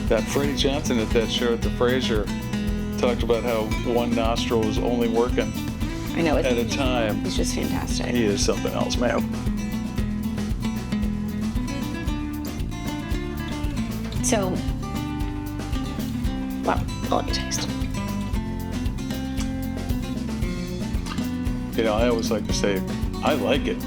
That Freddie Johnson at that show at the Fraser talked about how one nostril was only working I know, at a time. He's just fantastic. He is something else, man. So, well, I'll let you taste. You know, I always like to say, I like it.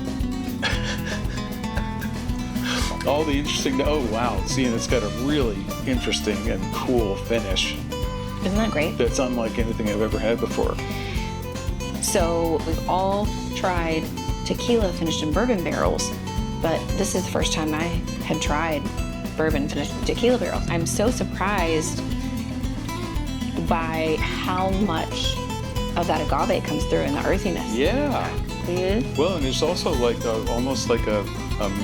All the interesting, oh wow, see, and it's got a really interesting and cool finish. Isn't that great? That's unlike anything I've ever had before. So we've all tried tequila finished in bourbon barrels, but this is the first time I had tried bourbon finished in tequila barrels. I'm so surprised by how much of that agave comes through in the earthiness. Yeah. Mm-hmm. Well, and there's also like almost like a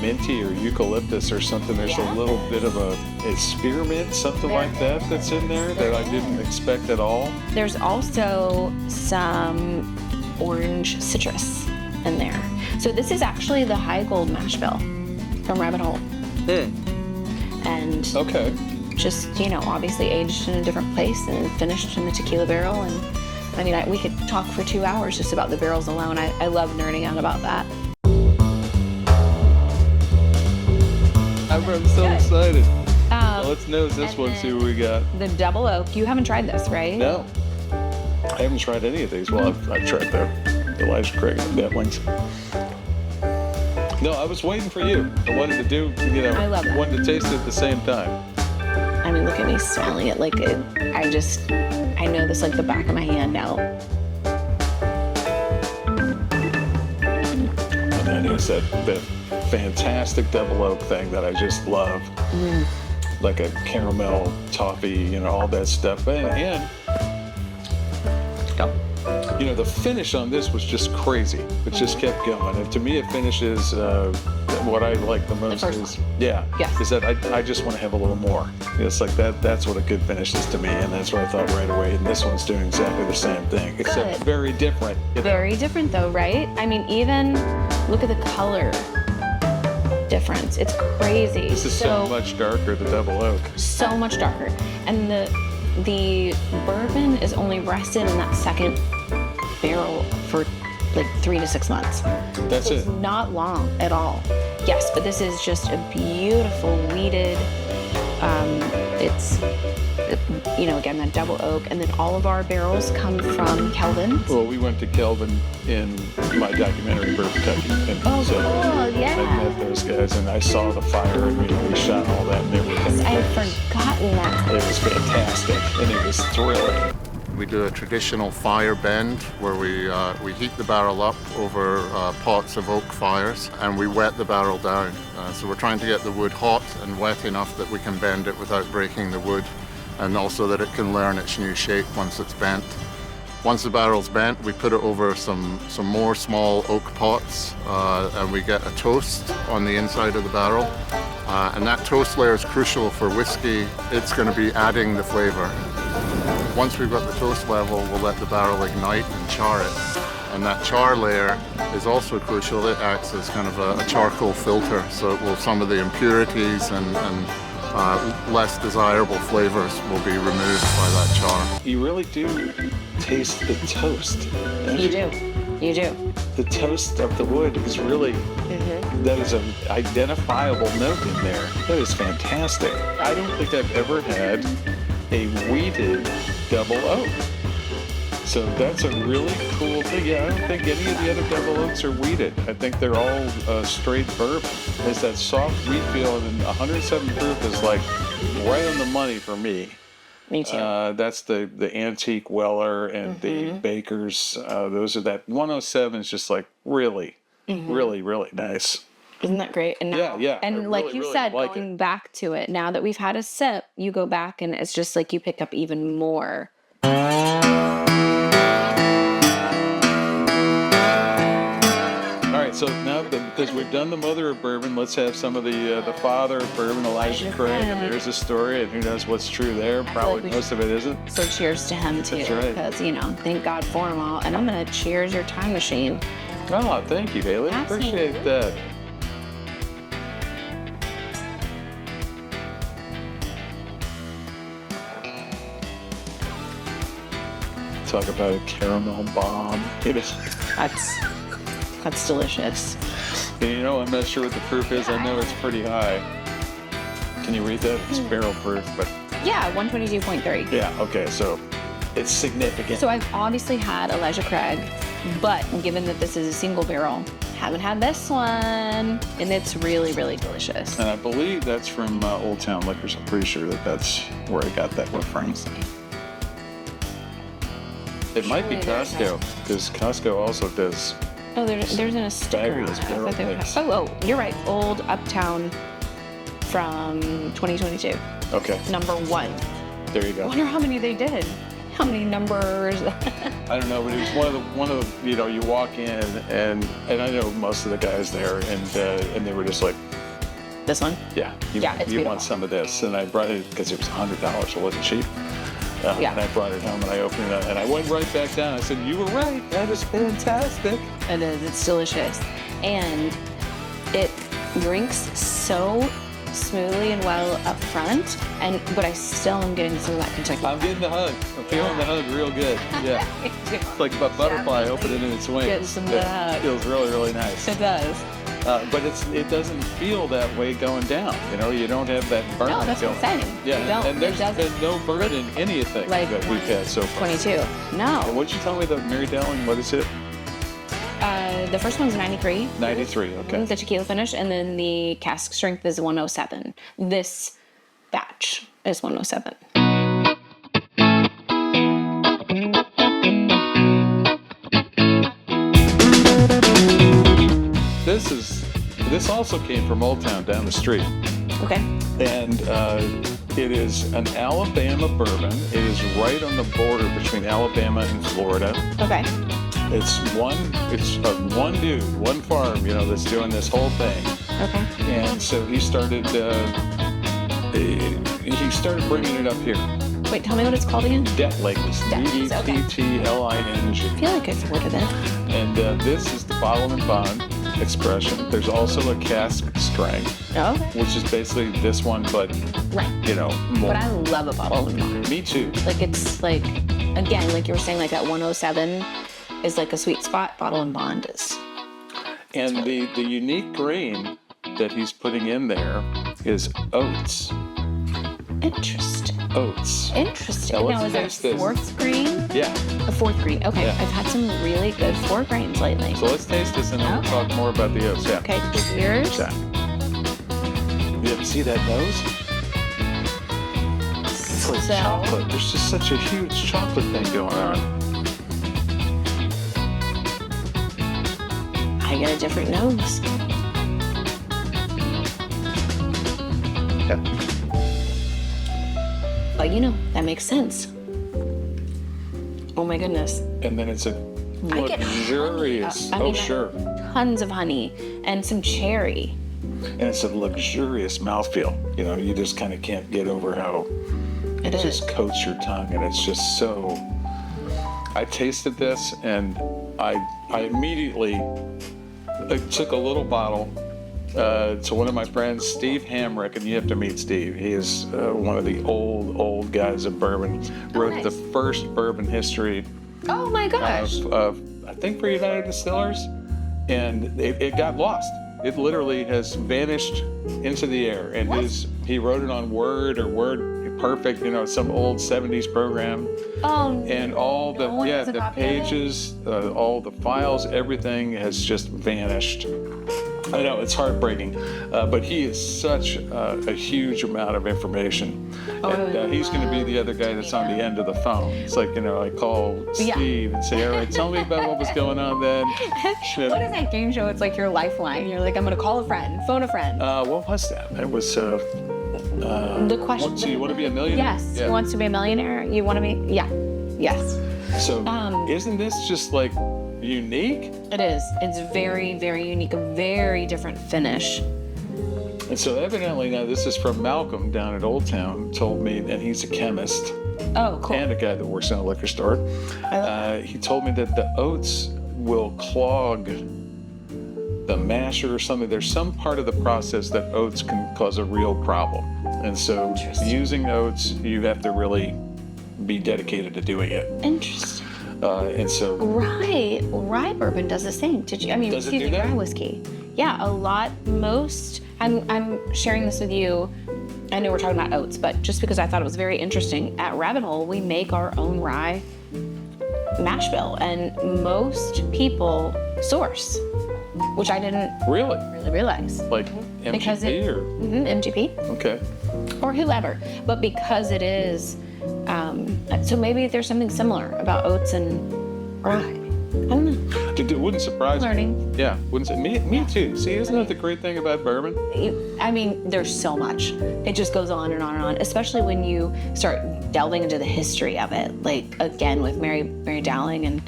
minty or eucalyptus or something. There's a little bit of a spearmint, something like that that's in there that I didn't expect at all. There's also some orange citrus in there. So this is actually the high gold mash bill from Rabbit Hole. And okay, just, you know, obviously aged in a different place and finished in the tequila barrel. And I mean, we could talk for 2 hours just about the barrels alone. I love nerding out about that. I'm so excited. Let's nose this one, then see what we got. The double oak, you haven't tried this, right? No, I haven't tried any of these. Well, I've tried the Elijah Craig Dettlings. No, I was waiting for you. I wanted to do, you know, I love that. wanted to taste it at the same time. I mean, look at me smelling it like it. I know this like the back of my hand now. And then there's that fantastic double oak thing that I just love. Like a caramel, toffee, you know, all that stuff. And you know, the finish on this was just crazy. It just kept going. And to me, it finishes what I like the most is, is that I just want to have a little more. It's like that's what a good finish is to me. And that's what I thought right away. And this one's doing exactly the same thing, except very different. Very different though, right? I mean, even look at the color difference. It's crazy. This is so much darker, the double oak. So much darker. And the bourbon is only rested in that second barrel for like 3 to 6 months. That's It's not long at all. Yes, but this is just a beautiful weeded, you know, again, that double oak. And then all of our barrels come from Kelvin. Well, we went to Kelvin in my documentary, Bourbon Kentucky. And Oh, so cool, yeah. I met those guys and I saw the fire and we shot all that and everything. I had forgotten that. It was fantastic and it was thrilling. We do a traditional fire bend where we heat the barrel up over pots of oak fires and we wet the barrel down. So we're trying to get the wood hot and wet enough that we can bend it without breaking the wood, and also that it can learn its new shape once it's bent. Once the barrel's bent, we put it over some more small oak pots and we get a toast on the inside of the barrel. And that toast layer is crucial for whiskey. It's going to be adding the flavor. Once we've got the toast level, we'll let the barrel ignite and char it. And that char layer is also crucial. It acts as kind of a charcoal filter, so it will, some of the impurities and less desirable flavors will be removed by that char. You really do taste the toast. You do. You do. The toast of the wood is really, that is an identifiable note in there. That is fantastic. I don't think I've ever had a weeded double oak. So that's a really cool thing. Yeah, I don't think any of the other double oaks are weeded. I think they're all straight bourbon. There's that soft wheat feel, and 107 proof is like right on the money for me. Me too. That's the antique Weller and the Bakers. Those are that 107 is just like really, really, really nice. Isn't that great? And now, yeah. And like you said, going back to it, now that we've had a sip, you go back and it's just like you pick up even more. All right, so now because we've done the mother of bourbon, let's have some of the father of bourbon, Elijah Craig. And there's a story, and who knows what's true there. Probably most of it isn't. So cheers to him too, because you know, thank God for them all. And I'm gonna cheers your time machine. Oh, thank you, Haley. Absolutely. Appreciate that. Talk about a caramel bomb. It is. That's delicious. And you know, I'm not sure what the proof is. I know it's pretty high. Can you read that? It's barrel proof, but Yeah, 122.3. yeah, okay, so it's significant. So I've obviously had Elijah Craig, but given that this is a single barrel, haven't had this one, and it's really, really delicious. And I believe that's from Old Town Liquors. I'm pretty sure that's where I got that one from. It might be Surely there's Costco, because Costco also does. Oh, there's a sticker. Fabulous I thought barrel they would mix. have. Oh, you're right. Old Uptown from 2022. Okay, Number 1. there you I go. wonder how many they did. How many numbers? I don't know, but it was one of the, you know, you walk in and I know most of the guys there, and they were just like, This one? yeah, you Yeah, it's want beautiful. some of this, and I brought it because it was $100, it wasn't cheap. Yeah. And I brought it home and I opened it up and I went right back down. I said, "You were right. That is fantastic." It is. It's delicious. And it drinks so smoothly and well up front, but I still am getting some of that Kentucky. I'm getting the hug. I'm feeling the hug real good. Yeah. It's like a butterfly opening its wings. Get some of Yeah, that. feels really, really nice. It does. But it doesn't feel that way going down. You know, you don't have that burn. No, that's what I'm going. saying. Yeah, You don't. and there's It doesn't. been no burn in anything Like that we've had so far. 22. No. And what'd you tell me that Mary Dowling? What is it? The first one's 93. 93. Okay. The tequila finish, and then the cask strength is 107. This batch is 107. This also came from Old Town down the street. Okay. And it is an Alabama bourbon. It is right on the border between Alabama and Florida. Okay. It's one dude, one farm, you know, that's doing this whole thing. Okay. And so he started bringing it up here. Wait, tell me what it's called again. DETTLING. DETTLING, okay. DETTLING. I feel like I've heard of it. And this is the bottle and bond expression. There's also a cask strength, Oh, okay. which is basically this one, but Right. you know, more. But I love a bottle of bond. Me too. Like, it's like, again, like you were saying, like that 107 is like a sweet spot. Bottle and bond is. And the unique grain that he's putting in there is oats. Interesting. Oats. Interesting. Now, Now, let's is there taste this. 4th grain? Yeah. A 4th grain. Okay. Yeah. I've had some really good 4 grains lately. So let's taste this and then we'll Okay. talk more about the oats. Yeah. Okay, cheers. Yeah. You see that nose? It's like So- chocolate. There's just such a huge chocolate thing going on. I get a different nose. Yeah. But you know, that makes sense. Oh my goodness. And then it's a I get luxurious. honey. I mean, Sure. Tons of honey and some cherry. And it's a luxurious mouthfeel. You know, you just kind of can't get over how It it is. just coats your tongue, and it's just so. I tasted this, and I immediately took a little bottle to one of my friends, Steve Hamrick, and you have to meet Steve. He is one of the old guys of bourbon. Wrote nice. the first bourbon history Oh my gosh. of I think for United Distillers, and it got lost. It literally has vanished into the air, and he wrote it on Word Perfect, you know, some old 70s program, Oh, and all the No one has a the copy of it? pages, all the files, everything has just vanished. I know it's heartbreaking, but he is such a huge amount of information, and he's going to be the other guy that's on the end of the phone. It's like, you know, I call Steve and say, "All right, tell me about what was going on then." what is that game show? It's like your lifeline. You're like, I'm gonna call a friend, phone a friend. What was that? It was. The question. So you want to be a millionaire? Yes. Yeah. Who wants to be a millionaire? You want to be? Yeah. Yes. So isn't this just like unique? It is. It's very, very unique. A very different finish. And so evidently now this is from Malcolm down at Old Town, told me, and he's a chemist Oh, cool. and a guy that works in a liquor store. He told me that the oats will clog the masher or something. There's some part of the process that oats can cause a real problem. And so using oats, you have to really be dedicated to doing it. Interesting. And so, Rye bourbon does the same. Did you? I mean, Does it excuse do me, that? rye whiskey. Yeah, a lot. Most. I'm sharing this with you. I know we're talking about oats, but just because I thought it was very interesting, at Rabbit Hole we make our own rye mash bill, and most people source, which I didn't really? realize. Like Because MGP or? MGP Okay. or whoever, but because it is, so maybe there's something similar about oats and rye. I don't know. It wouldn't surprise Learning. me. Yeah, wouldn't say me too. See, isn't that the great thing about bourbon? I mean, there's so much. It just goes on and on and on, especially when you start delving into the history of it. Like, again, with Mary Dowling, and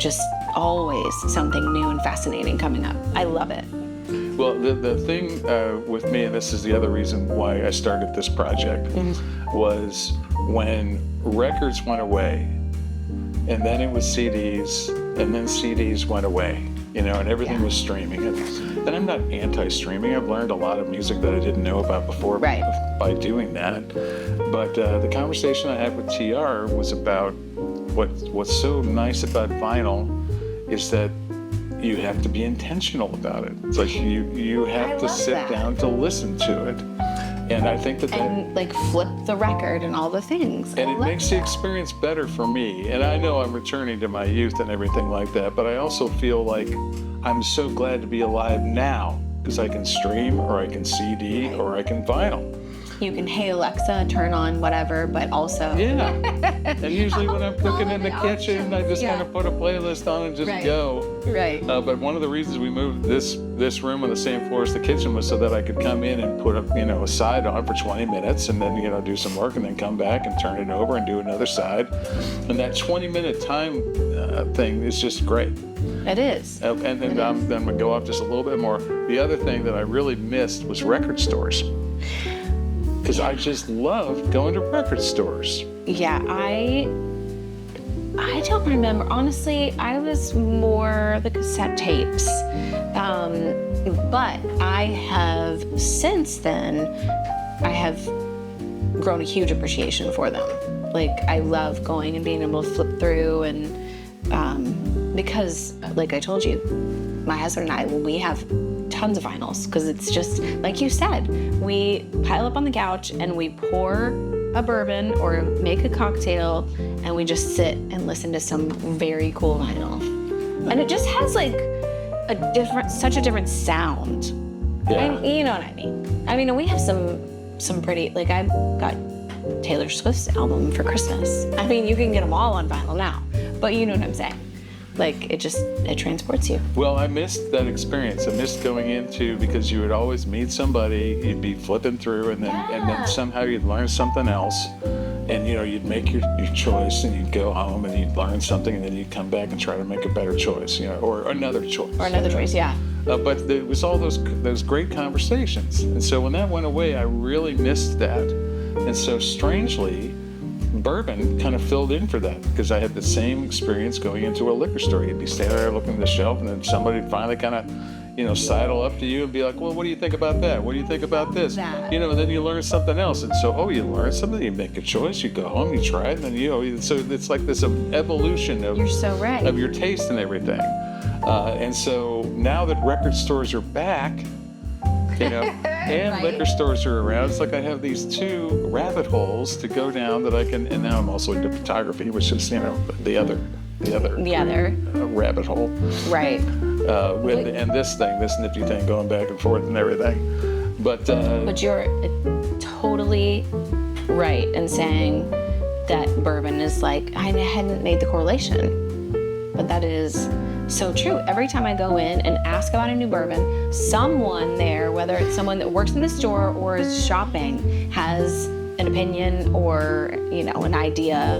just always something new and fascinating coming up. I love it. Well, the thing with me, and this is the other reason why I started this project, was when records went away, and then it was CDs, and then CDs went away, and everything was streaming. And I'm not anti-streaming. I've learned a lot of music that I didn't know about before by doing that. But the conversation I had with TR was about what's so nice about vinyl is that you have to be intentional about it. It's like you have to sit down to listen to it. And I think that like flip the record and all the things. And it makes the experience better for me. And I know I'm returning to my youth and everything like that, but I also feel like I'm so glad to be alive now because I can stream, or I can CD, or I can vinyl. You can, hey Alexa, turn on whatever, but also. Yeah. And usually when I'm cooking in the kitchen, I just kind of put a playlist on and just go. Right. But one of the reasons we moved this room on the same floor as the kitchen was so that I could come in and put a side on for 20 minutes and then do some work and then come back and turn it over and do another side. And that 20-minute time thing is just great. It is. And then I'm gonna go off just a little bit more. The other thing that I really missed was record stores. Because I just love going to record stores. Yeah, I don't remember. Honestly, I was more the cassette tapes. But I have, since then, I have grown a huge appreciation for them. Like, I love going and being able to flip through, and because, like I told you, my husband and I, we have tons of vinyls, because it's just, like you said, we pile up on the couch and we pour a bourbon or make a cocktail and we just sit and listen to some very cool vinyl. And it just has like such a different sound. Yeah. And you know what I mean? I mean, we have some pretty, like I got Taylor Swift's album for Christmas. I mean, you can get them all on vinyl now, but you know what I'm saying. Like, it transports you. Well, I missed that experience. I missed going into, because you would always meet somebody, you'd be flipping through, and then somehow you'd learn something else, and you'd make your choice, and you'd go home and you'd learn something, and then you'd come back and try to make a better choice, or another choice. Or another choice, yeah. But there was all those great conversations, and so when that went away, I really missed that, and so strangely, bourbon kind of filled in for that, because I had the same experience going into a liquor store. You'd be standing there looking at the shelf, and then somebody would finally kind of, sidle up to you and be like, well, what do you think about that? What do you think about this? That. And then you learn something else. And so, you learn something, you make a choice, you go home, you try it, and then, so it's like this evolution of, You're so right. of your taste and everything. And so now that record stores are back, and Right. liquor stores are around, it's like I have these two rabbit holes to go down that I can, and now I'm also into photography, which is, the other rabbit hole. Right. And this nifty thing going back and forth and everything. But you're totally right in saying that bourbon is like, I hadn't made the correlation, but that is so true. Every time I go in and ask about a new bourbon, someone there, whether it's someone that works in the store or is shopping, has an opinion or, an idea,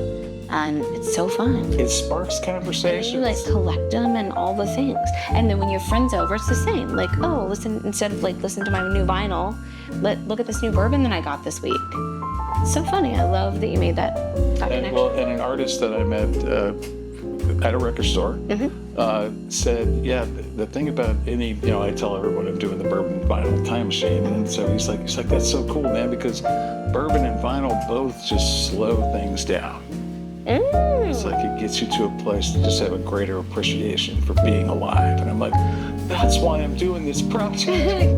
and it's so fun. It sparks conversations. And you collect them and all the things. And then when you have friends over, it's the same. Like, oh, instead of listen to my new vinyl, look at this new bourbon that I got this week. It's so funny. I love that you made that connection. And an artist that I met at a record store said, yeah, the thing about I tell everyone I'm doing the bourbon vinyl time machine, and so he's like, that's so cool, man, because bourbon and vinyl both just slow things down. It's like it gets you to a place to just have a greater appreciation for being alive. And I'm like, that's why I'm doing this project.